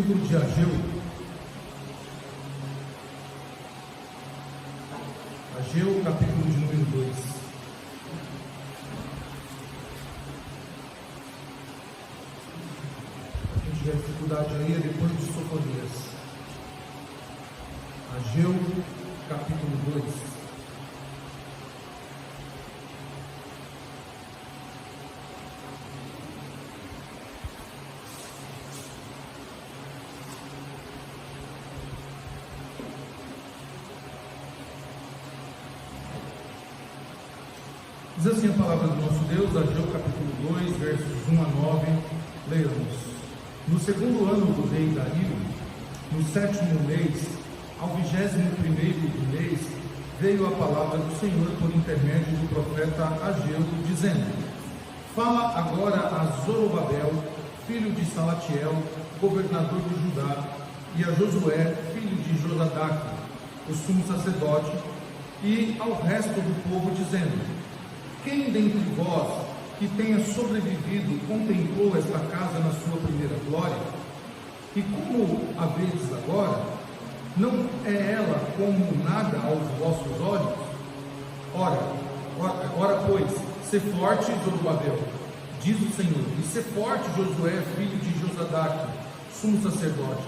livro de Ageu. Ageu, capítulo de número 2. Quem tiver dificuldade aí é depois de Sofonias. Ageu, capítulo 2. Diz assim a palavra do nosso Deus, Ageu capítulo 2, versos 1 a 9, leamos. No segundo ano do rei Dario, no 7º mês, ao 21º do mês, veio a palavra do Senhor por intermédio do profeta Ageu, dizendo: Fala agora a Zorobabel, filho de Salatiel, governador de Judá, e a Josué, filho de Josadaque, o sumo sacerdote, e ao resto do povo, dizendo: Quem dentre vós que tenha sobrevivido contemplou esta casa na sua primeira glória? E como a vedes agora, não é ela como nada aos vossos olhos? Ora, pois, sê forte, Zorobabel, diz o Senhor, e sê forte, Josué, filho de Josadaque, sumo sacerdote,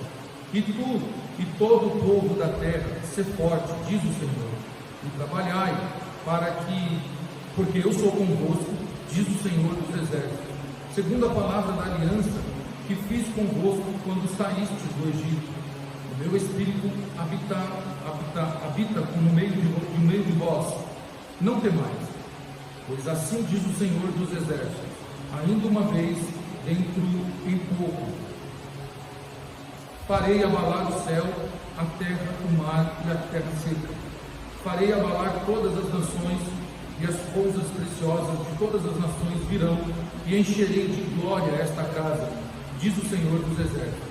e tu e todo o povo da terra, sê forte, diz o Senhor, e trabalhai porque eu sou convosco, diz o Senhor dos exércitos, segundo a palavra da aliança que fiz convosco quando saístes do Egito. O meu espírito habita no meio de vós. Não temais, pois assim diz o Senhor dos exércitos: ainda uma vez, dentro em pouco, farei abalar o céu, a terra, o mar e a terra seca. Farei abalar todas as nações, e as coisas preciosas de todas as nações virão, e encherei de glória esta casa, diz o Senhor dos exércitos.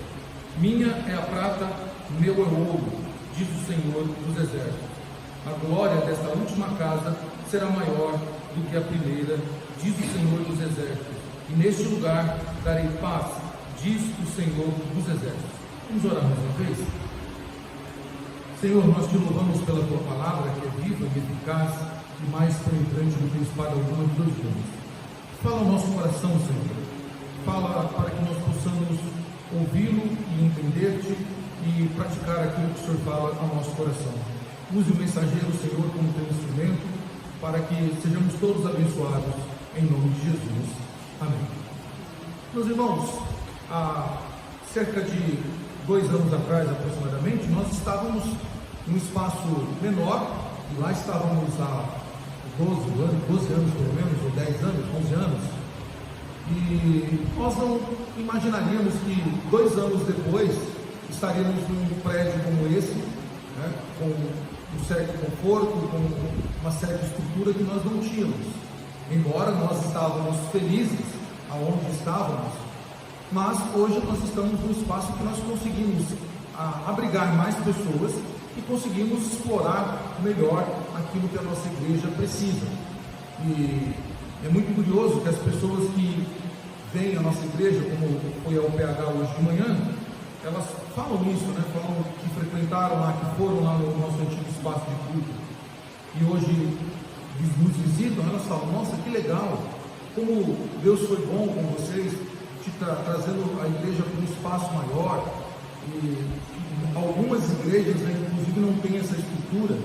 Minha é a prata, meu é o ouro, diz o Senhor dos exércitos. A glória desta última casa será maior do que a primeira, diz o Senhor dos exércitos. E neste lugar darei paz, diz o Senhor dos exércitos. Vamos orar mais uma vez? Senhor, nós te louvamos pela tua palavra, que é viva e eficaz, e mais penetrante do que espada alguma de dois gumes. Fala ao nosso coração, Senhor. Fala para que nós possamos ouvi-lo e entender-te e praticar aquilo que o Senhor fala ao nosso coração. Use o mensageiro, Senhor, como teu instrumento, para que sejamos todos abençoados, em nome de Jesus. Amém. Meus irmãos, há cerca de 2 anos atrás, aproximadamente, nós estávamos num espaço menor, e lá estávamos há 12 anos pelo menos, ou 10 anos, 11 anos, e nós não imaginaríamos que 2 anos depois estaríamos num prédio como esse, né, com um certo conforto, com uma certa estrutura que nós não tínhamos. Embora nós estávamos felizes aonde estávamos, mas hoje nós estamos num espaço que nós conseguimos abrigar mais pessoas e conseguimos explorar melhor aquilo que a nossa igreja precisa. E é muito curioso que as pessoas que vêm à nossa igreja, como foi ao PH hoje de manhã, elas falam isso, né? Falam que frequentaram lá, que foram lá no nosso antigo espaço de culto, e hoje nos visitam. Elas falam: nossa, que legal, como Deus foi bom com vocês, trazendo a igreja para um espaço maior. E algumas igrejas, né, inclusive, não têm essa estrutura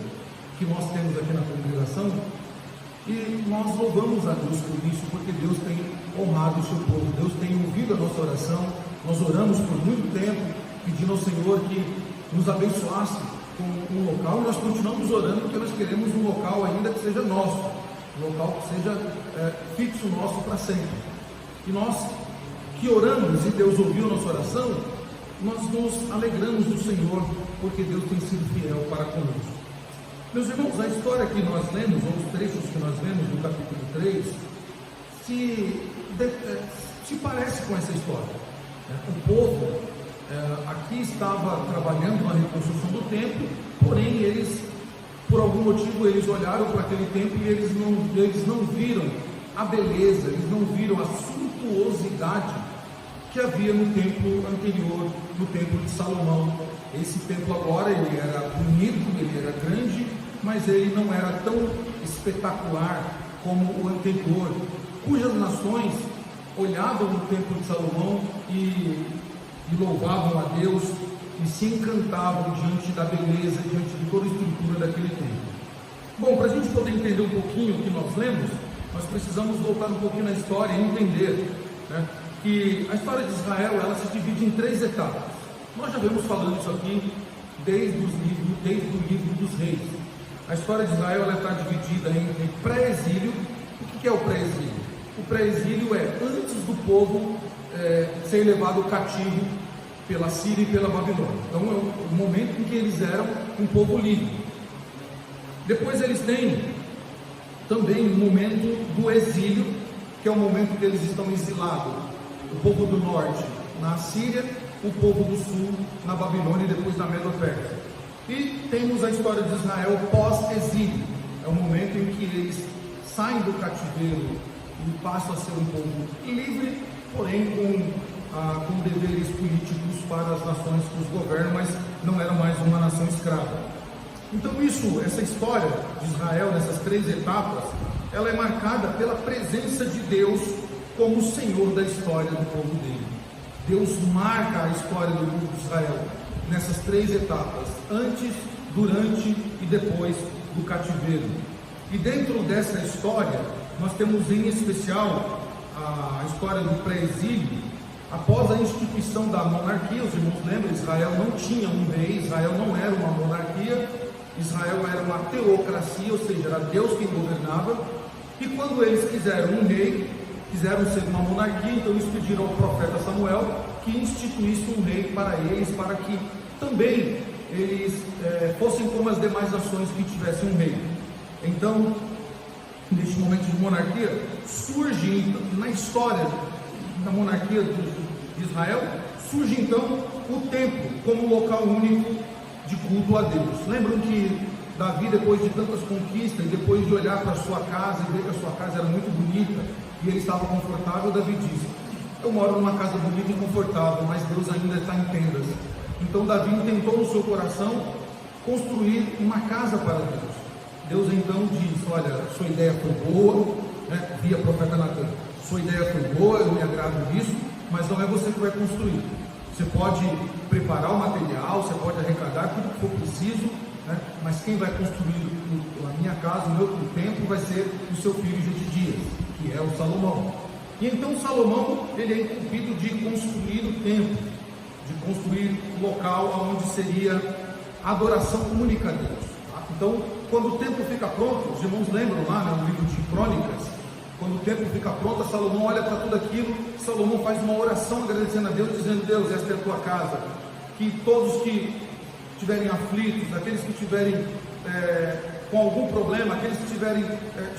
que nós temos aqui na congregação, e nós louvamos a Deus por isso, porque Deus tem honrado o seu povo, Deus tem ouvido a nossa oração. Nós oramos por muito tempo, pedindo ao Senhor que nos abençoasse com um local, e nós continuamos orando, porque nós queremos um local ainda que seja nosso, um local que seja fixo nosso para sempre. E nós que oramos e Deus ouviu a nossa oração, nós nos alegramos no Senhor, porque Deus tem sido fiel para conosco. Meus irmãos, a história que nós lemos, ou os trechos que nós lemos no capítulo 3, se parece com essa história. O povo aqui estava trabalhando na reconstrução do templo, porém eles, por algum motivo, eles olharam para aquele templo e eles não viram a beleza, eles não viram a suntuosidade que havia no templo anterior, no templo de Salomão. Esse templo agora, ele era bonito, ele era grande, mas ele não era tão espetacular como o anterior, cujas nações olhavam no templo de Salomão e louvavam a Deus e se encantavam diante da beleza, diante de toda a estrutura daquele templo. Bom, para a gente poder entender um pouquinho o que nós lemos, nós precisamos voltar um pouquinho na história e entender, né, que a história de Israel, ela se divide em 3 etapas. Nós já vemos falando isso aqui desde o livro dos Reis. A história de Israel, ela está dividida entre pré-exílio. O que é o pré-exílio? O pré-exílio é antes do povo ser levado cativo pela Síria e pela Babilônia. Então é o momento em que eles eram um povo livre. Depois eles têm também o momento do exílio, que é o momento que eles estão exilados. O povo do norte na Síria, o povo do sul na Babilônia e depois na Medo-Pérsia. E temos a história de Israel pós-exílio. É o momento em que eles saem do cativeiro e passam a ser um povo livre, porém com deveres políticos para as nações que os governam, mas não era mais uma nação escrava. Então essa história de Israel, nessas 3 etapas, ela é marcada pela presença de Deus como o Senhor da história do povo dele. Deus marca a história do povo de Israel nessas 3 etapas, antes, durante e depois do cativeiro. E dentro dessa história, nós temos em especial a história do pré-exílio. Após a instituição da monarquia, os irmãos lembram, Israel não tinha um rei, Israel não era uma monarquia, Israel era uma teocracia, ou seja, era Deus quem governava. E quando eles quiseram um rei, quiseram ser uma monarquia, então eles pediram ao profeta Samuel que instituísse um rei para eles, para que também eles fossem como as demais nações que tivessem um rei. Então, neste momento de monarquia, surge na história da monarquia de Israel, surge então o templo como local único de culto a Deus. Lembram que Davi, depois de tantas conquistas, depois de olhar para a sua casa e ver que a sua casa era muito bonita e ele estava confortável, Davi disse: eu moro numa casa bonita e confortável, mas Deus ainda está em tendas. Então Davi intentou no seu coração construir uma casa para Deus. Deus então diz: olha, sua ideia foi boa, né? Via profeta Natan, sua ideia foi boa, eu me agrado disso, mas não é você que vai construir. Você pode preparar o material, você pode arrecadar tudo que for preciso, né? Mas quem vai construir a minha casa, o meu templo, vai ser o seu filho Jedidias, que é o Salomão. E então Salomão, ele é incumbido de construir o templo, de construir o local onde seria a adoração única a Deus. Tá? Então, quando o templo fica pronto, os irmãos lembram lá no livro de Crônicas, quando o templo fica pronto, Salomão olha para tudo aquilo, Salomão faz uma oração agradecendo a Deus, dizendo: Deus, esta é a tua casa, que todos que estiverem aflitos, aqueles que estiverem com algum problema, aqueles que estiverem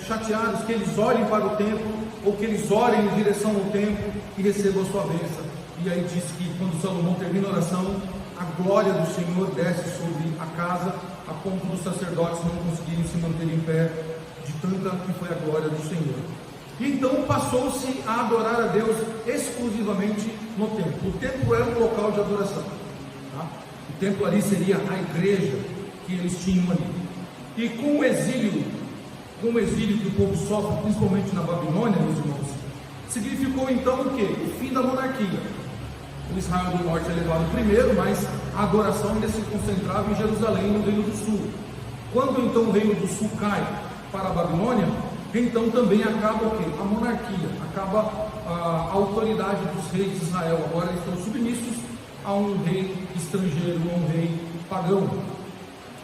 chateados, que eles olhem para o templo, ou que eles orem em direção ao templo e recebam a sua bênção. E aí diz que quando Salomão termina a oração, a glória do Senhor desce sobre a casa, a ponto dos sacerdotes não conseguirem se manter em pé, de tanta que foi a glória do Senhor. E então passou-se a adorar a Deus exclusivamente no templo. O templo era um local de adoração, tá? O templo ali seria a igreja que eles tinham ali. E com o exílio que o povo sofre, principalmente na Babilônia, meus irmãos, significou então o quê? O fim da monarquia. O Israel do Norte é levado primeiro, mas a adoração ainda se concentrava em Jerusalém, no Reino do Sul. Quando então o Reino do Sul cai para a Babilônia, então também acaba o quê? A monarquia, acaba a autoridade dos reis de Israel. Agora eles estão submissos a um rei estrangeiro, a um rei pagão.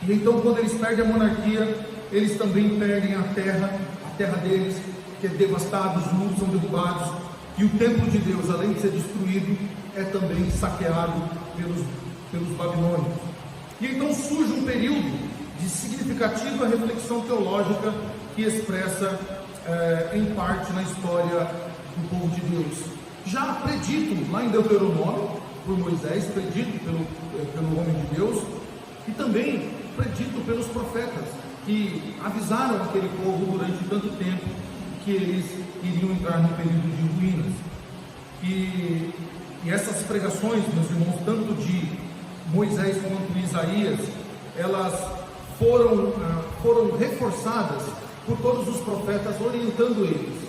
E então, quando eles perdem a monarquia, eles também perdem a terra deles, que é devastada, os muros são derrubados, e o templo de Deus, além de ser destruído, é também saqueado pelos babilônios. E então surge um período de significativa reflexão teológica que expressa em parte na história do povo de Deus. Já predito lá em Deuteronômio, por Moisés, predito pelo homem de Deus, e também predito pelos profetas, que avisaram aquele povo durante tanto tempo que eles iriam entrar no período de ruínas. E E essas pregações, meus irmãos, tanto de Moisés quanto Isaías, elas foram reforçadas por todos os profetas, orientando eles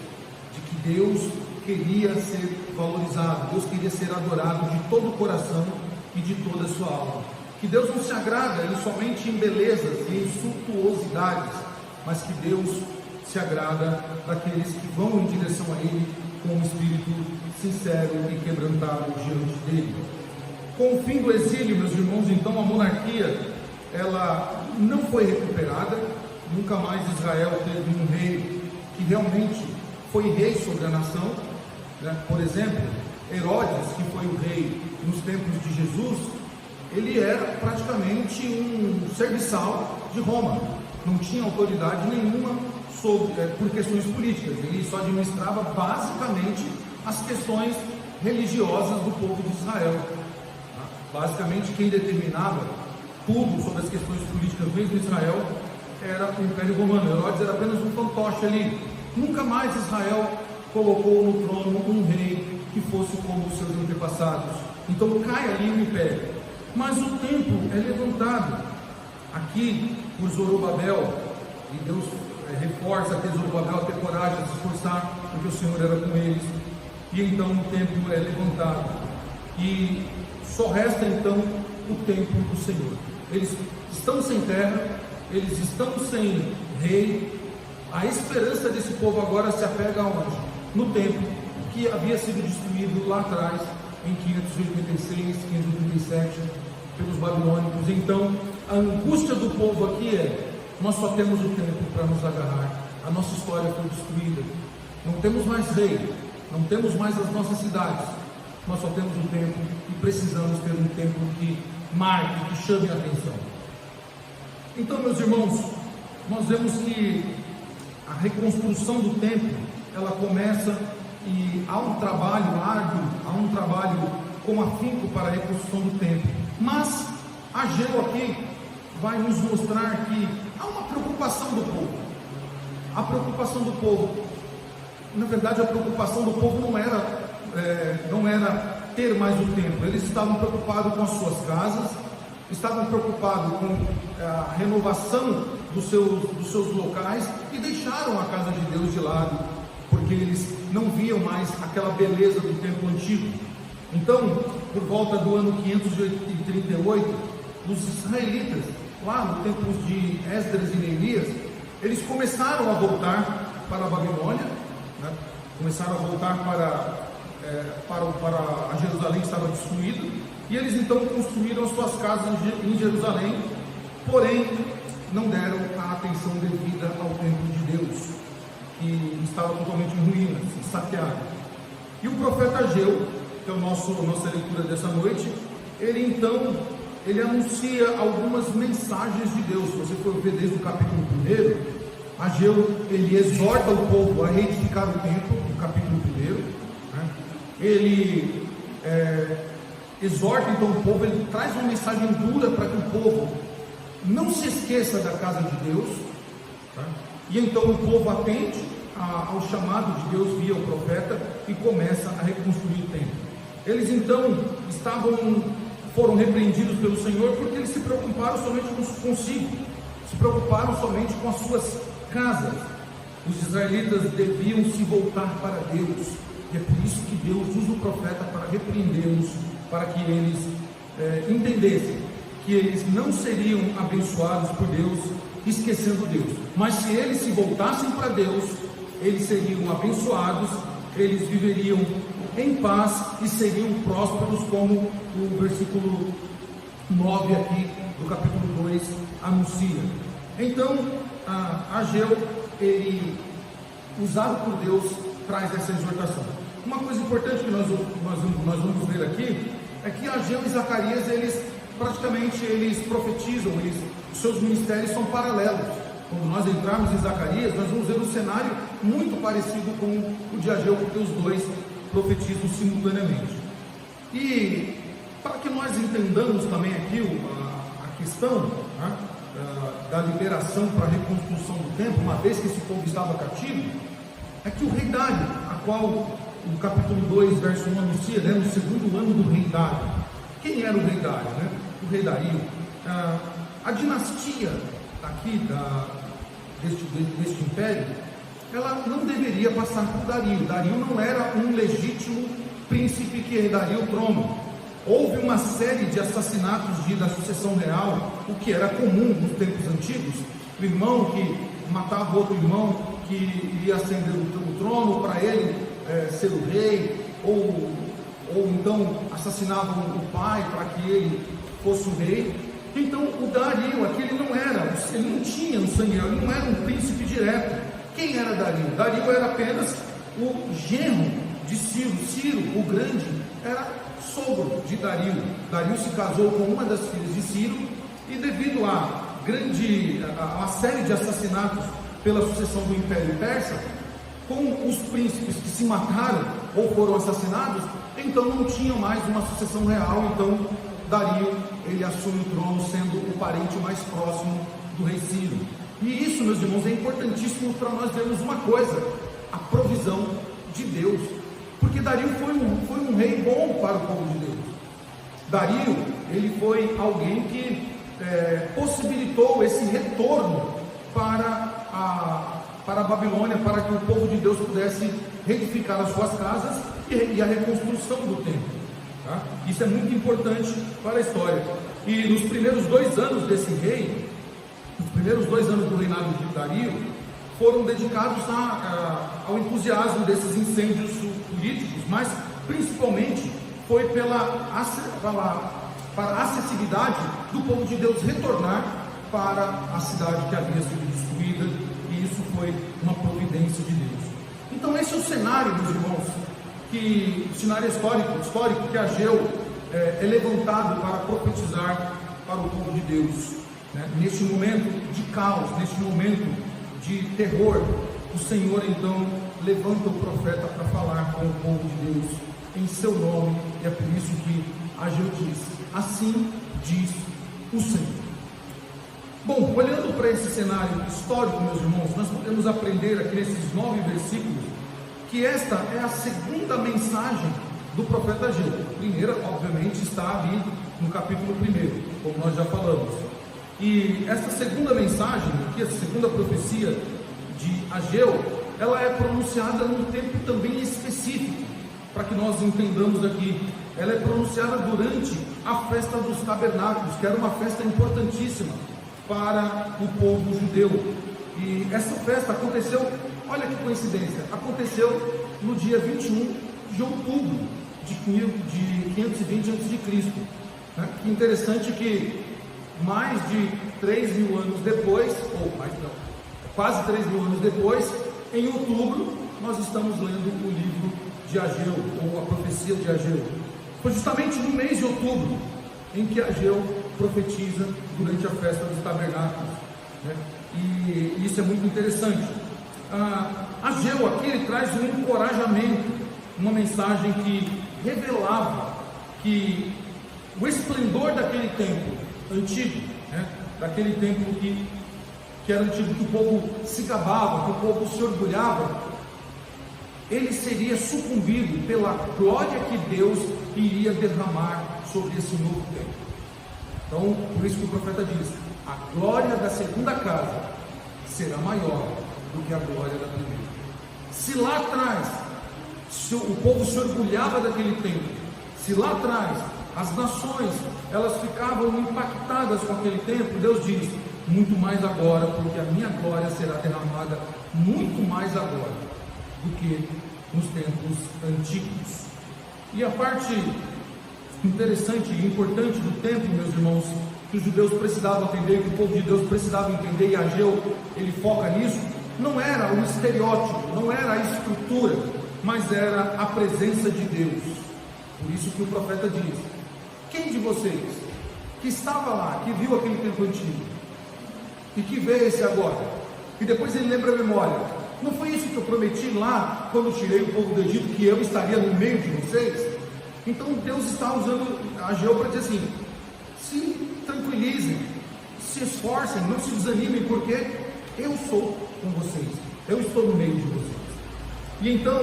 de que Deus queria ser valorizado, Deus queria ser adorado de todo o coração e de toda a sua alma. Que Deus não se agrada somente em belezas e em suntuosidades, mas que Deus se agrada daqueles que vão em direção a Ele com um espírito sincero e quebrantado diante dele. Com o fim do exílio, meus irmãos, então a monarquia, ela não foi recuperada. Nunca mais Israel teve um rei que realmente foi rei sobre a nação, né? Por exemplo, Herodes, que foi o rei nos tempos de Jesus, ele era praticamente um serviçal de Roma, não tinha autoridade nenhuma por questões políticas, ele só administrava basicamente as questões religiosas do povo de Israel. Basicamente, quem determinava tudo sobre as questões políticas mesmo em Israel era o Império Romano. Herodes era apenas um fantoche ali. Nunca mais Israel colocou no trono um rei que fosse como os seus antepassados. Então cai ali o império. Mas o templo é levantado aqui por Zorobabel, e Deus reforça a Zorobabel a ter coragem, a se esforçar, porque o Senhor era com eles. E então o templo é levantado, e só resta então o templo do Senhor. Eles estão sem terra, eles estão sem rei. A esperança desse povo agora se apega aonde? No templo que havia sido destruído lá atrás, em 586, 587, pelos babilônicos. Então a angústia do povo aqui é: nós só temos o templo para nos agarrar, a nossa história foi destruída, não temos mais rei, não temos mais as nossas cidades, nós só temos o templo e precisamos ter um templo que marque, que chame a atenção. Então, meus irmãos, nós vemos que a reconstrução do templo, ela começa, e há um trabalho árduo, há um trabalho com afinco para a reconstrução do templo. Mas Ageu aqui vai nos mostrar que há uma preocupação do povo. A preocupação do povo, na verdade, a preocupação do povo não era ter mais o templo. Eles estavam preocupados com as suas casas, estavam preocupados com a renovação dos seus locais, e deixaram a casa de Deus de lado, porque eles não viam mais aquela beleza do templo antigo. Então, por volta do ano 538, os israelitas, lá no tempo de Esdras e Neemias, eles começaram a voltar para a Babilônia, né? Começaram a voltar para a Jerusalém que estava destruída, e eles então construíram as suas casas em Jerusalém, porém não deram a atenção devida ao templo de Deus, que estava totalmente em ruínas, saqueado. E o profeta Ageu, que é a nossa leitura dessa noite, ele anuncia algumas mensagens de Deus. Se você for ver desde o capítulo 1, Ageu, ele exorta o povo a reedificar o templo, no capítulo 1, né? Ele exorta então o povo, ele traz uma mensagem dura para que o povo não se esqueça da casa de Deus, tá? E então o povo atende ao chamado de Deus via o profeta e começa a reconstruir o templo. Eles então foram repreendidos pelo Senhor porque eles se preocuparam somente consigo, se preocuparam somente com as suas casas. Os israelitas deviam se voltar para Deus, e é por isso que Deus usa o profeta para repreendê-los, para que eles entendessem que eles não seriam abençoados por Deus esquecendo Deus, mas se eles se voltassem para Deus, eles seriam abençoados, eles viveriam em paz e seriam prósperos, como o versículo 9 aqui do capítulo 2 anuncia. Então Ageu, ele, usado por Deus, traz essa exortação. Uma coisa importante que nós vamos ver aqui é que Ageu e Zacarias, eles profetizam, os seus ministérios são paralelos. Quando nós entrarmos em Zacarias, nós vamos ver um cenário muito parecido com o de Ageu, porque os dois profetizam simultaneamente. E para que nós entendamos também aqui a questão, né, da liberação para a reconstrução do templo, uma vez que esse povo estava cativo, é que o rei Dário, a qual o capítulo 2, verso 1 anuncia, né, no segundo ano do rei Dário. Quem era o rei Dário? Né? O rei Dario. A dinastia aqui deste império, ela não deveria passar por Dario. Dario não era um legítimo príncipe que herdaria o trono. Houve uma série de assassinatos da sucessão real, o que era comum nos tempos antigos. O irmão que matava outro irmão que iria ascender o trono para ele ser o rei, ou então assassinavam o pai para que ele fosse o rei. Então o Dario aqui ele não tinha um sangue, ele não era um príncipe direto. Quem era Dario? Dario era apenas o genro de Ciro. Ciro, o grande, era sogro de Dario. Dario se casou com uma das filhas de Ciro, e devido a série de assassinatos pela sucessão do Império Persa, com os príncipes que se mataram ou foram assassinados, então não tinha mais uma sucessão real. Então Dario, ele assume o trono sendo o parente mais próximo do rei Ciro. E isso, meus irmãos, é importantíssimo para nós vermos uma coisa: a provisão de Deus. Porque Dario foi um rei bom para o povo de Deus. Dario, ele foi alguém que possibilitou esse retorno para a Babilônia, para que o povo de Deus pudesse reedificar as suas casas e a reconstrução do templo. Tá? Isso é muito importante para a história. E nos primeiros 2 anos desse rei, os primeiros 2 anos do reinado de Dario, foram dedicados ao entusiasmo desses incêndios políticos, mas principalmente foi para a acessibilidade do povo de Deus retornar para a cidade que havia sido destruída, e isso foi uma providência de Deus. Então esse é o cenário, meus irmãos, o cenário histórico que Ageu é levantado para profetizar para o povo de Deus, né? Neste momento de caos, neste momento de terror, o Senhor então levanta o profeta para falar com o povo de Deus em seu nome, e é por isso que Ageu diz: assim diz o Senhor. Bom, olhando para esse cenário histórico, meus irmãos, nós podemos aprender aqui nesses 9 versículos que esta é a segunda mensagem do profeta Ageu. A primeira, obviamente, está ali no capítulo 1, como nós já falamos. E essa segunda mensagem, aqui, a segunda profecia de Ageu, ela é pronunciada num tempo também específico, para que nós entendamos aqui. Ela é pronunciada durante a festa dos tabernáculos, que era uma festa importantíssima para o povo judeu. E essa festa aconteceu, olha que coincidência, aconteceu no dia 21 de outubro de 520 a.C. Que interessante que mais de 3.000 anos depois, ou mais não, quase 3.000 anos depois, em outubro, nós estamos lendo o livro de Ageu, ou a profecia de Ageu. Foi justamente no mês de outubro em que Ageu profetiza durante a festa dos tabernáculos, né? E isso é muito interessante. Ageu aqui ele traz um encorajamento, uma mensagem que revelava que o esplendor daquele tempo antigo, né? Daquele tempo que era antigo, que o povo se gabava, que o povo se orgulhava, ele seria sucumbido pela glória que Deus iria derramar sobre esse novo tempo. Então, por isso que o profeta diz: a glória da segunda casa será maior do que a glória da primeira. Se lá atrás o povo se orgulhava daquele tempo, se lá atrás as nações elas ficavam impactadas com aquele tempo, Deus diz: muito mais agora, porque a minha glória será derramada muito mais agora do que nos tempos antigos. E a parte interessante e importante do tempo, meus irmãos, que os judeus precisavam entender, que o povo de Deus precisava entender, e Ageu ele foca nisso, não era o estereótipo, não era a estrutura, mas era a presença de Deus. Por isso que o profeta diz: quem de vocês que estava lá, que viu aquele tempo antigo e que vê esse agora, e depois ele lembra a memória, não foi isso que eu prometi lá quando tirei o povo do Egito, que eu estaria no meio de vocês? Então Deus está usando Ageu para dizer assim: se tranquilizem, se esforcem, não se desanimem, porque eu sou com vocês, eu estou no meio de vocês. E então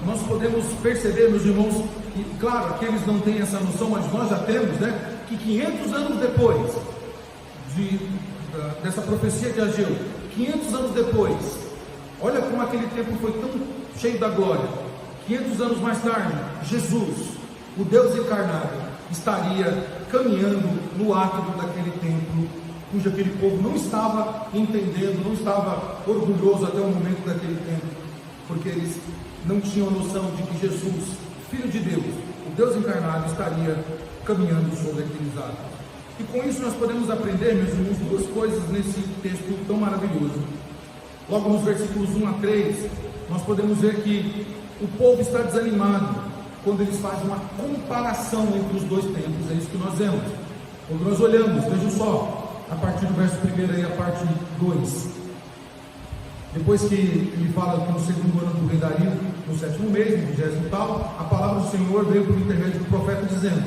nós podemos perceber, meus irmãos, e claro que eles não têm essa noção, mas nós já temos, né? Que 500 anos depois dessa profecia de Ageu, 500 anos depois, olha como aquele tempo foi tão cheio da glória. 500 anos mais tarde, Jesus, o Deus encarnado, estaria caminhando no átrio daquele templo, cujo aquele povo não estava entendendo, não estava orgulhoso até o momento daquele templo, porque eles não tinham noção de que Jesus, Filho de Deus, o Deus encarnado, estaria caminhando sobre aqueles átrios. E com isso nós podemos aprender, meus irmãos, duas coisas nesse texto tão maravilhoso. Logo nos versículos 1 a 3, nós podemos ver que o povo está desanimado quando eles fazem uma comparação entre os dois templos. É isso que nós vemos. Quando nós olhamos, vejam só, a partir do verso 1 e a parte 2. Depois que ele fala que no segundo ano do rei Dario, no 7º mês, no 20º tal, a palavra do Senhor veio por intermédio do profeta dizendo: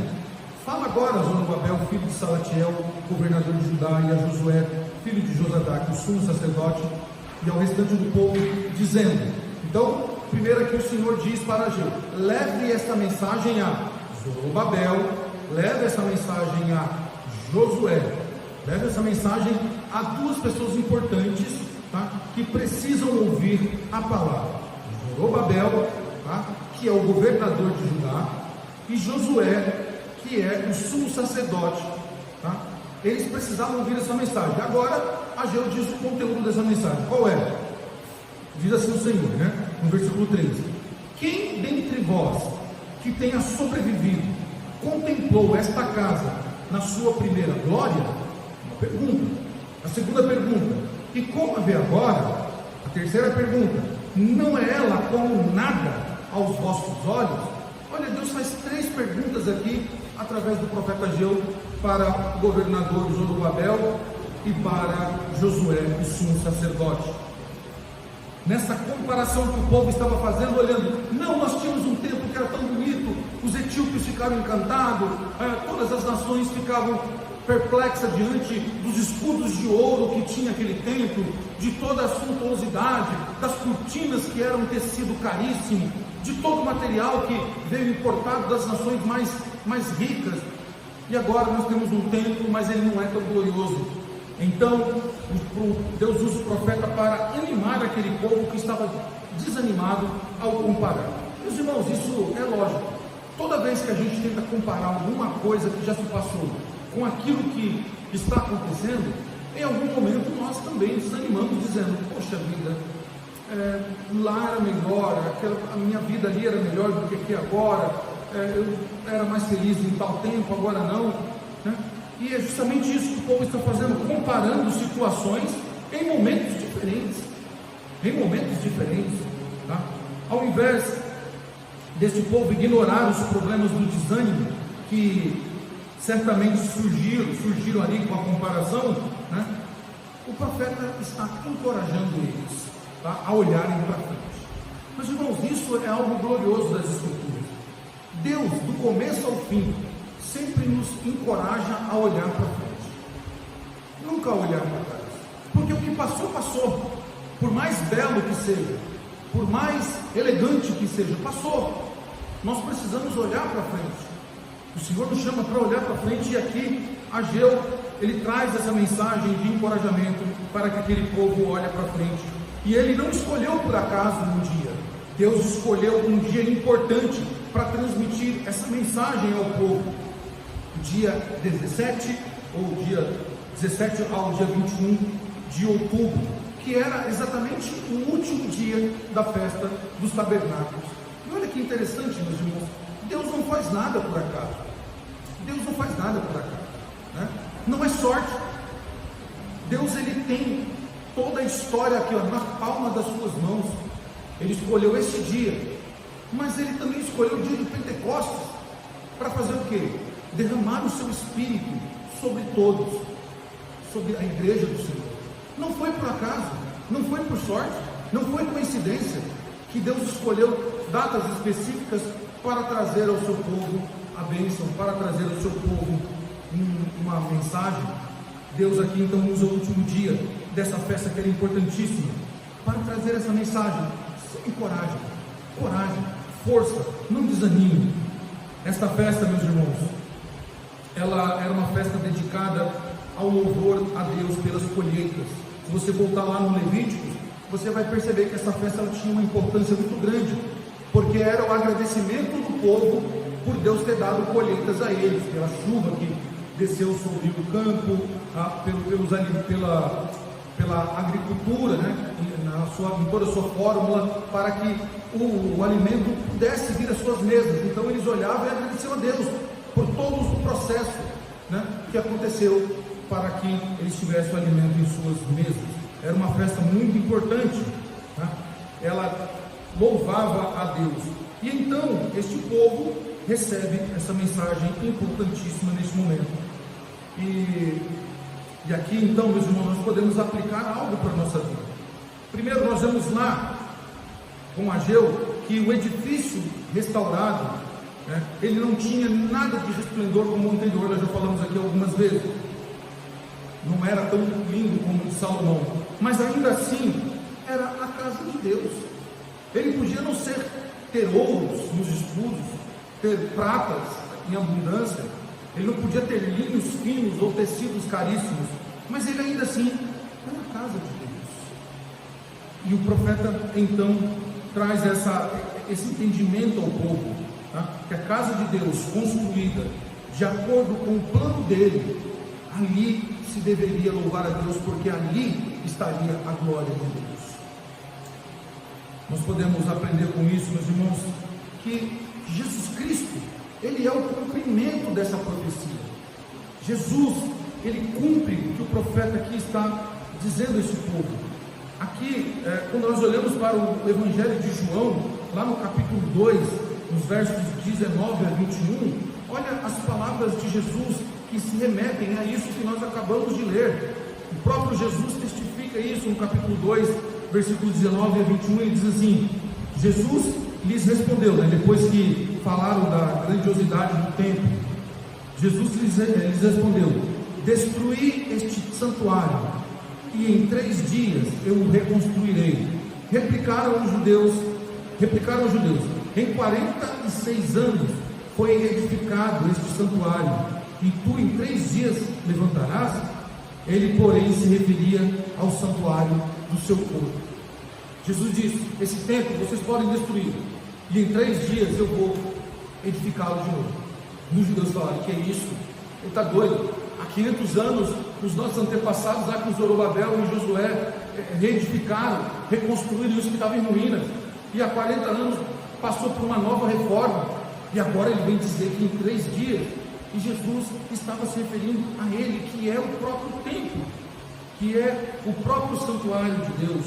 fala agora a Zorobabel, filho de Salatiel, governador de Judá, e a Josué, filho de Josadac, o sumo sacerdote, e ao restante do povo, dizendo. Então, primeiro aqui o Senhor diz para Ageu: leve esta mensagem a Zorobabel, leve essa mensagem a Josué, leve essa mensagem a duas pessoas importantes, tá, que precisam ouvir a palavra: Zorobabel, tá, que é o governador de Judá, e Josué, que é o sumo sacerdote, tá? Eles precisavam ouvir essa mensagem. Agora, Ageu diz o conteúdo dessa mensagem. Qual é? Diz assim o Senhor, né? No versículo 13: quem dentre vós que tenha sobrevivido contemplou esta casa na sua primeira glória? Uma pergunta. A segunda pergunta: e como a vê agora? A terceira pergunta: não é ela como nada aos vossos olhos? Olha, Deus faz três perguntas aqui através do profeta Ageu para o governador Zorobabel e para Josué, o sumo sacerdote. Nessa comparação que o povo estava fazendo, olhando, não, nós tínhamos um templo que era tão bonito, os etíopes ficaram encantados, todas as nações ficavam perplexas diante dos escudos de ouro que tinha aquele templo, de toda a suntuosidade, das cortinas que eram um tecido caríssimo, de todo o material que veio importado das nações mais ricas. E agora nós temos um templo, mas ele não é tão glorioso. Então Deus usa o profeta para animar aquele povo que estava desanimado ao comparar. Meus irmãos, isso é lógico. Toda vez que a gente tenta comparar alguma coisa que já se passou com aquilo que está acontecendo, em algum momento nós também desanimamos, dizendo: poxa vida, lá era melhor, a minha vida ali era melhor do que aqui agora, eu era mais feliz em tal tempo, agora não, né? E é justamente isso que o povo está fazendo, comparando situações em momentos diferentes, tá? Ao invés desse povo ignorar os problemas do desânimo que certamente surgiram ali com a comparação, né? O profeta está encorajando eles, tá, a olharem para frente. Mas, irmãos, isso é algo glorioso das Escrituras. Deus, do começo ao fim, sempre nos encoraja a olhar para frente, nunca a olhar para trás, porque o que passou, passou. Por mais belo que seja, por mais elegante que seja, passou. Nós precisamos olhar para frente. O Senhor nos chama para olhar para frente, e aqui Ageu, ele traz essa mensagem de encorajamento para que aquele povo olhe para frente. E ele não escolheu por acaso um dia. Deus escolheu um dia importante para transmitir essa mensagem ao povo. O dia 17, ou dia 17 ao dia 21 de outubro, que era exatamente o último dia da festa dos tabernáculos. E olha que interessante, meus irmãos, Deus não faz nada por acaso. Deus não faz nada por acaso, né? Não é sorte. Deus, ele tem toda a história aqui, ó, na palma das suas mãos. Ele escolheu esse dia, mas ele também escolheu o dia de Pentecostes para fazer o quê? Derramar o seu Espírito sobre todos, sobre a igreja do Senhor. Não foi por acaso, não foi por sorte, não foi coincidência que Deus escolheu datas específicas para trazer ao seu povo a bênção, para trazer ao seu povo uma mensagem. Deus aqui então usa o último dia dessa festa, que era importantíssima, para trazer essa mensagem. Sem coragem, força, não desanime. Esta festa, meus irmãos, ela era uma festa dedicada ao louvor a Deus pelas colheitas. Se você voltar lá no Levítico, você vai perceber que essa festa ela tinha uma importância muito grande, porque era o agradecimento do povo por Deus ter dado colheitas a eles, pela chuva que desceu sobre o campo, pela agricultura, né? Em toda a sua fórmula, para que o alimento pudesse vir às suas mesas. Então eles olhavam e agradeciam a Deus por todo o processo, né, que aconteceu para que eles tivessem o alimento em suas mesas. Era uma festa muito importante, né? Ela louvava a Deus. E então este povo recebe essa mensagem importantíssima neste momento. E aqui então, meus irmãos, nós podemos aplicar algo para a nossa vida. Primeiro, nós vemos lá com Ageu que o edifício restaurado, né, ele não tinha nada de resplendor como o anterior. Nós já falamos aqui algumas vezes. Não era tão lindo como o de Salomão, mas ainda assim era a casa de Deus. Ele podia não ter ouros nos escudos, ter pratas em abundância, ele não podia ter linhos finos ou tecidos caríssimos, mas ele ainda assim era a casa de Deus. E o profeta então traz esse entendimento ao povo, tá? Que a casa de Deus construída de acordo com o plano dele, ali se deveria louvar a Deus, porque ali estaria a glória de Deus. Nós podemos aprender com isso, meus irmãos, que Jesus Cristo, ele é o cumprimento dessa profecia. Jesus, ele cumpre o que o profeta aqui está dizendo a esse povo. Aqui, quando nós olhamos para o Evangelho de João, lá no capítulo 2, nos versos 19 a 21, olha as palavras de Jesus que se remetem a isso que nós acabamos de ler. O próprio Jesus testifica isso no capítulo 2, versículos 19 a 21, ele diz assim: Jesus lhes respondeu, depois que falaram da grandiosidade do templo, Jesus lhes respondeu: destruí este santuário, e em 3 dias eu o reconstruirei. Replicaram os judeus, em 46 anos foi edificado este santuário, e tu em 3 dias levantarás? Ele, porém, se referia ao santuário do seu corpo. Jesus disse: esse templo vocês podem destruir, e em 3 dias eu vou edificá-lo de novo. Os judeus falaram: que é isso? Ele está doido. Há 500 anos, os nossos antepassados, lá com Zorobabel e Josué, reedificaram, reconstruíram isso que estava em ruínas, e há 40 anos passou por uma nova reforma, e agora ele vem dizer que em 3 dias. E Jesus estava se referindo a ele, que é o próprio templo, que é o próprio santuário de Deus.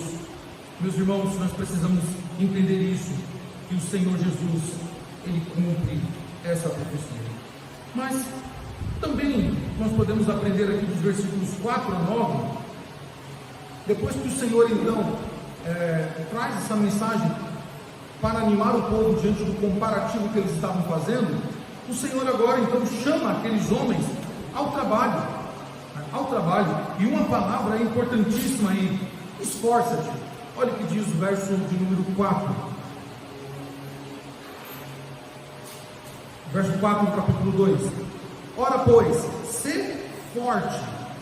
Meus irmãos, nós precisamos entender isso, que o Senhor Jesus, ele cumpre essa profecia. Mas também nós podemos aprender aqui dos versículos 4 a 9, depois que o Senhor então traz essa mensagem para animar o povo diante do comparativo que eles estavam fazendo, o Senhor agora então chama aqueles homens ao trabalho, e uma palavra importantíssima aí: esforça-te. Olha o que diz o verso de número 4, verso 4 do capítulo 2: ora pois, sê forte,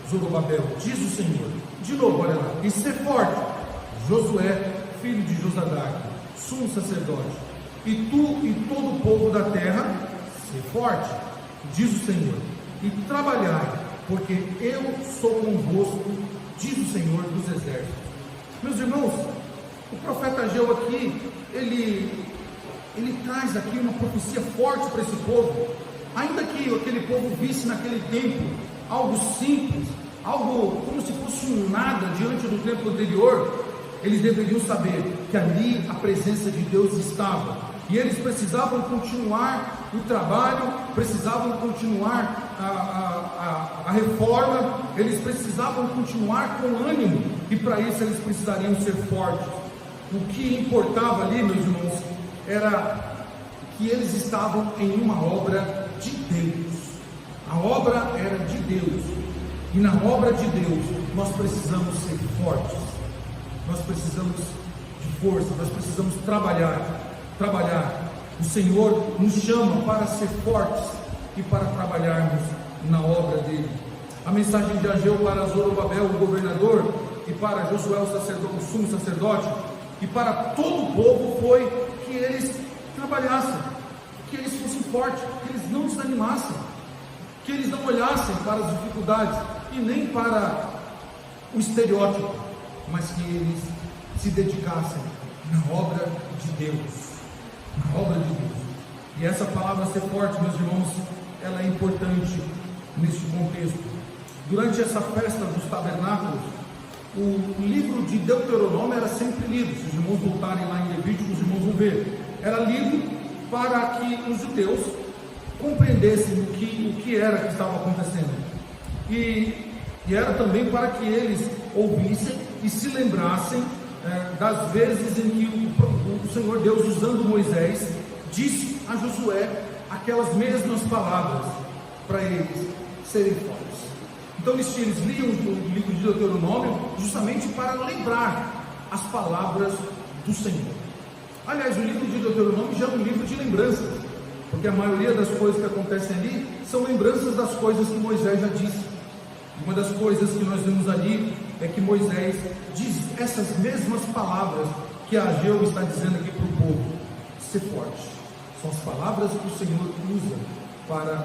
Zorobabel, diz o Senhor. De novo, olha lá: e sê forte, Josué, filho de Josadac, sumo sacerdote, e tu e todo o povo da terra, ser forte, diz o Senhor, e trabalhai, porque eu sou convosco, diz o Senhor dos exércitos. Meus irmãos, o profeta Ageu aqui, ele traz aqui uma profecia forte para esse povo. Ainda que aquele povo visse naquele tempo algo simples, algo como se fosse um nada diante do templo anterior, eles deveriam saber que ali a presença de Deus estava. E eles precisavam continuar o trabalho, precisavam continuar a reforma, eles precisavam continuar com ânimo, e para isso eles precisariam ser fortes. O que importava ali, meus irmãos, era que eles estavam em uma obra de Deus. A obra era de Deus, e na obra de Deus nós precisamos ser fortes, nós precisamos de força, nós precisamos trabalhar. O Senhor nos chama para ser fortes e para trabalharmos na obra dele. A mensagem de Ageu para Zorobabel, o governador, e para Josué, o sumo sacerdote, e para todo o povo foi que eles trabalhassem, que eles fossem fortes, que eles não desanimassem, que eles não olhassem para as dificuldades e nem para o estereótipo, mas que eles se dedicassem na obra de Deus, na obra de Deus. E essa palavra ser forte, meus irmãos, ela é importante neste contexto. Durante essa festa dos tabernáculos, o livro de Deuteronômio era sempre lido. Se os irmãos voltarem lá em Levítico, os irmãos vão ver. Era lido para que os judeus compreendessem o que era que estava acontecendo. E era também para que eles ouvissem e se lembrassem das vezes em que o Senhor Deus, usando Moisés, disse a Josué aquelas mesmas palavras para eles serem fortes. Então eles liam o livro de Deuteronômio justamente para lembrar as palavras do Senhor. Aliás, o livro de Deuteronômio já é um livro de lembranças, porque a maioria das coisas que acontecem ali são lembranças das coisas que Moisés já disse. Uma das coisas que nós vemos ali é que Moisés diz essas mesmas palavras que Ageu está dizendo aqui para o povo: ser forte. São as palavras que o Senhor usa para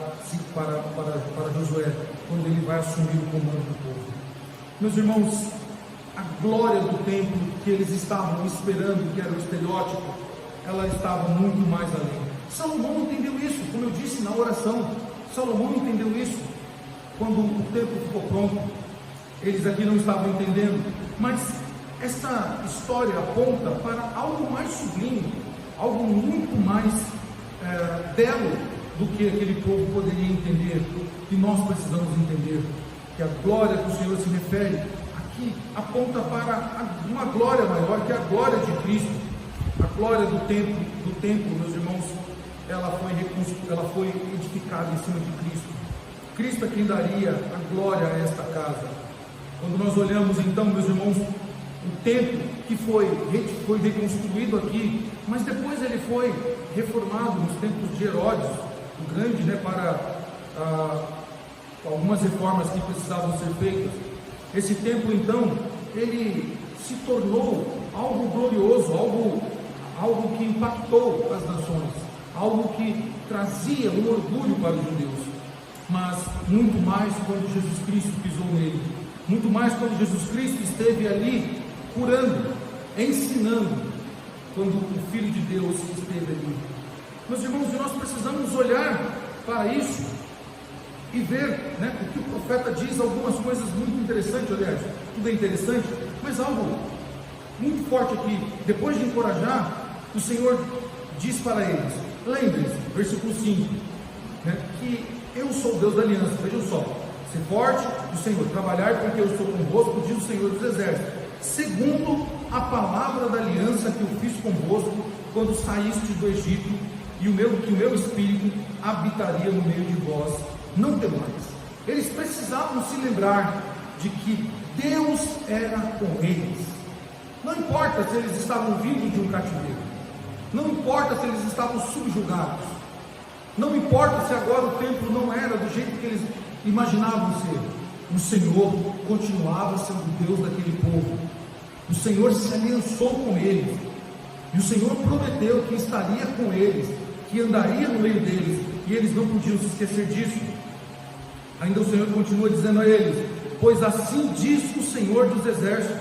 Josué, quando ele vai assumir o comando do povo. Meus irmãos, a glória do templo que eles estavam esperando, que era o estereótipo, ela estava muito mais além. Salomão entendeu isso, como eu disse na oração. Salomão entendeu isso quando o templo ficou pronto. Eles aqui não estavam entendendo, mas essa história aponta para algo mais sublime, algo muito mais belo do que aquele povo poderia entender, que nós precisamos entender, que a glória que o Senhor se refere aqui aponta para uma glória maior, que é a glória de Cristo. A glória do templo, meus irmãos, ela foi edificada em cima de Cristo. Cristo é quem daria a glória a esta casa. Quando nós olhamos então, meus irmãos, o templo que foi reconstruído aqui, mas depois ele foi reformado nos tempos de Herodes o Grande, para algumas reformas que precisavam ser feitas. Esse templo então, ele se tornou algo glorioso, algo que impactou as nações, algo que trazia um orgulho para os judeus. Mas muito mais quando Jesus Cristo pisou nele, muito mais quando Jesus Cristo esteve ali curando, ensinando, quando o Filho de Deus esteve ali. Meus irmãos, nós precisamos olhar para isso e ver, o que o profeta diz, algumas coisas muito interessantes. Aliás, tudo é interessante, mas algo muito forte aqui. Depois de encorajar, o Senhor diz para eles, lembrem-se, versículo 5, que eu sou o Deus da aliança. Vejam só: ser forte do Senhor, trabalhar porque eu estou convosco, diz o Senhor dos Exércitos, segundo a palavra da aliança que eu fiz convosco quando saíste do Egito, e que o meu Espírito habitaria no meio de vós. Não temais. Eles precisavam se lembrar de que Deus era com eles. Não importa se eles estavam vindo de um cativeiro, não importa se eles estavam subjugados, não importa se agora o templo não era do jeito que eles imaginavam ser. O Senhor continuava sendo Deus daquele povo. O Senhor se aliançou com eles, e o Senhor prometeu que estaria com eles, que andaria no meio deles, e eles não podiam se esquecer disso. Ainda o Senhor continua dizendo a eles: pois assim diz o Senhor dos Exércitos,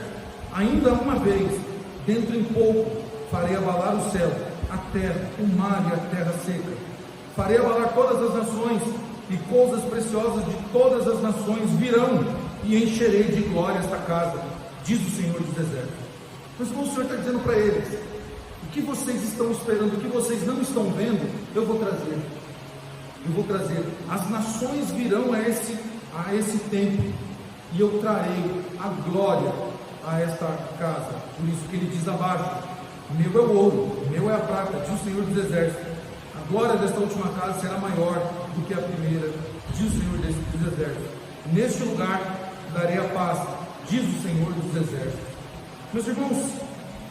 ainda uma vez, dentro em pouco, farei abalar o céu, a terra, o mar e a terra seca. Farei abalar todas as nações, e coisas preciosas de todas as nações virão, e encherei de glória esta casa, diz o Senhor dos Exércitos. Mas como o Senhor está dizendo para eles, o que vocês estão esperando, o que vocês não estão vendo, eu vou trazer. Eu vou trazer. As nações virão a esse templo, e eu trarei a glória a esta casa. Por isso que ele diz abaixo: meu é o ouro, meu é a prata, diz o Senhor dos Exércitos. A glória desta última casa será maior do que a primeira, diz o Senhor dos Exércitos. Neste lugar darei a paz, diz o Senhor dos Exércitos. Meus irmãos,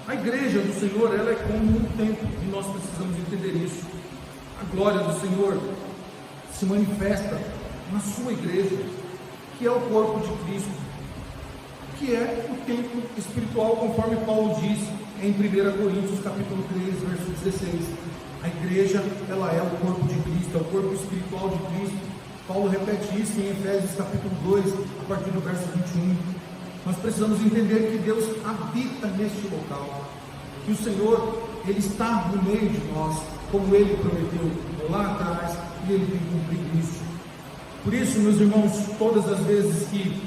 A igreja do Senhor, ela é como um templo, e nós precisamos entender isso. A glória do Senhor se manifesta na sua igreja, que é o corpo de Cristo, que é o templo espiritual, conforme Paulo diz em 1 Coríntios capítulo 3, verso 16. A igreja, ela é o corpo de Cristo, é o corpo espiritual de Cristo. Paulo repete isso em Efésios capítulo 2, a partir do verso 21. Nós precisamos entender que Deus habita neste local, que o Senhor, Ele está no meio de nós, como Ele prometeu lá atrás, e Ele tem cumprido isso. Por isso, meus irmãos, todas as vezes que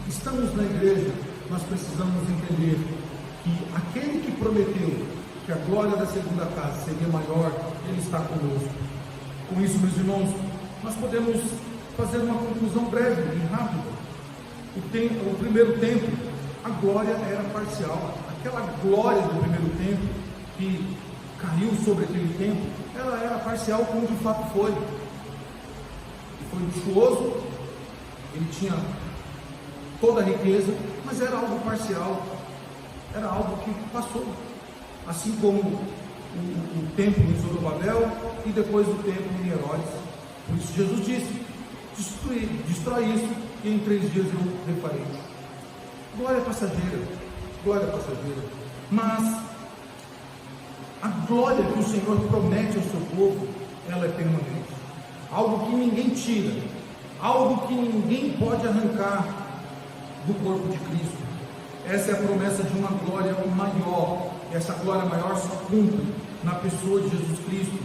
estamos na igreja, nós precisamos entender que aquele que prometeu que a glória da segunda casa seria maior, Ele está conosco. Com isso, meus irmãos, nós podemos fazer uma conclusão breve e rápida. O primeiro templo, a glória era parcial. Aquela glória do primeiro templo que caiu sobre aquele templo, ela era parcial, como de fato foi. Foi luxuoso, ele tinha toda a riqueza, mas era algo parcial, era algo que passou, assim como o templo em Zorobabel e depois o templo em Herodes. Por isso Jesus disse: destrói isso e em 3 dias eu reparei. Glória passageira, mas a glória que o Senhor promete ao seu povo, ela é permanente, algo que ninguém tira, algo que ninguém pode arrancar do corpo de Cristo. Essa é a promessa de uma glória maior. Essa glória maior só cumpre na pessoa de Jesus Cristo,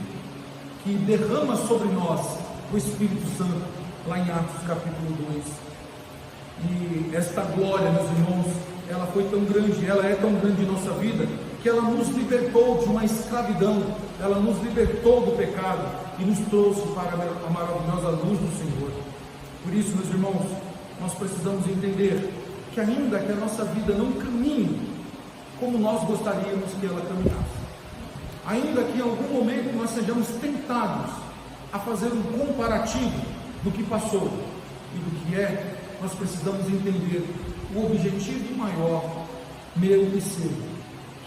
que derrama sobre nós o Espírito Santo, lá em Atos capítulo 2. E esta glória, meus irmãos, ela foi tão grande, ela é tão grande em nossa vida, que ela nos libertou de uma escravidão, ela nos libertou do pecado e nos trouxe para a maravilhosa luz do Senhor. Por isso, meus irmãos, nós precisamos entender que ainda que a nossa vida não caminhe como nós gostaríamos que ela caminhasse, ainda que em algum momento nós sejamos tentados a fazer um comparativo do que passou e do que é, nós precisamos entender o objetivo maior, meu e seu,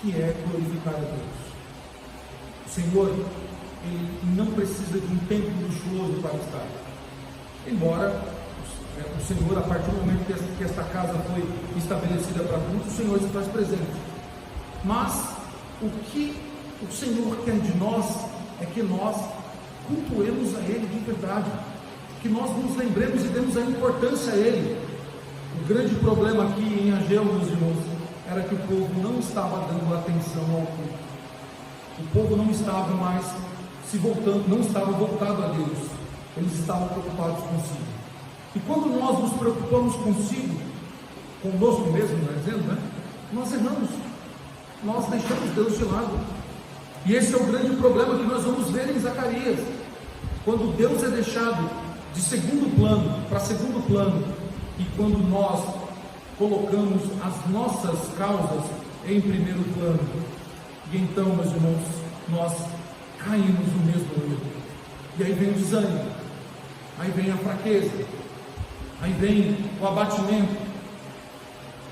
que é glorificar a Deus. O Senhor, Ele não precisa de um templo luxuoso para estar, embora o Senhor, a partir do momento que esta casa foi estabelecida para culto, o Senhor se faz presente. Mas o que o Senhor quer de nós é que nós cultuemos a Ele de verdade, que nós nos lembremos e demos a importância a Ele. O grande problema aqui em Ageu, meus irmãos, era que o povo não estava dando atenção ao culto. O povo não estava mais não estava voltado a Deus, eles estavam preocupados consigo. E quando nós nos preocupamos conosco mesmo, nós erramos, nós deixamos Deus de lado. E esse é o grande problema que nós vamos ver em Zacarias. Quando Deus é deixado de segundo plano para segundo plano, e quando nós colocamos as nossas causas em primeiro plano, e então, meus irmãos, nós caímos no mesmo erro. E aí vem o desânimo, aí vem a fraqueza, aí vem o abatimento.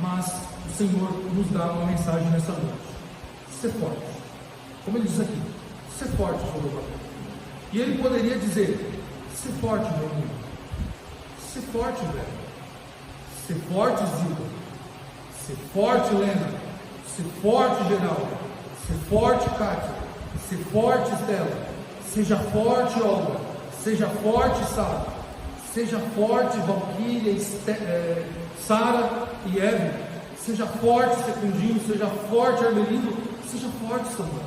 Mas o Senhor nos dá uma mensagem nessa noite: ser forte, como Ele diz aqui, ser forte sobre o Senhor. E Ele poderia dizer: ser forte, meu amigo, ser forte, velho, ser forte, Zilda, ser forte, Lena, ser forte, Geraldo, ser forte, Kátia, ser forte, Estela, seja forte, Olga, seja forte, Sara, seja forte, Valquíria, Sara e Evelyn, seja forte, Secundinho, seja forte, Armelino, seja forte, Samuel,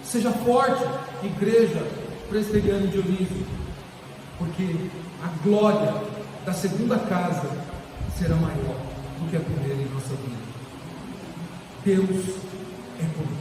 seja forte, Igreja Presbiteriana de Dionísio, porque a glória da segunda casa será maior do que a primeira em nossa vida. Deus é conosco.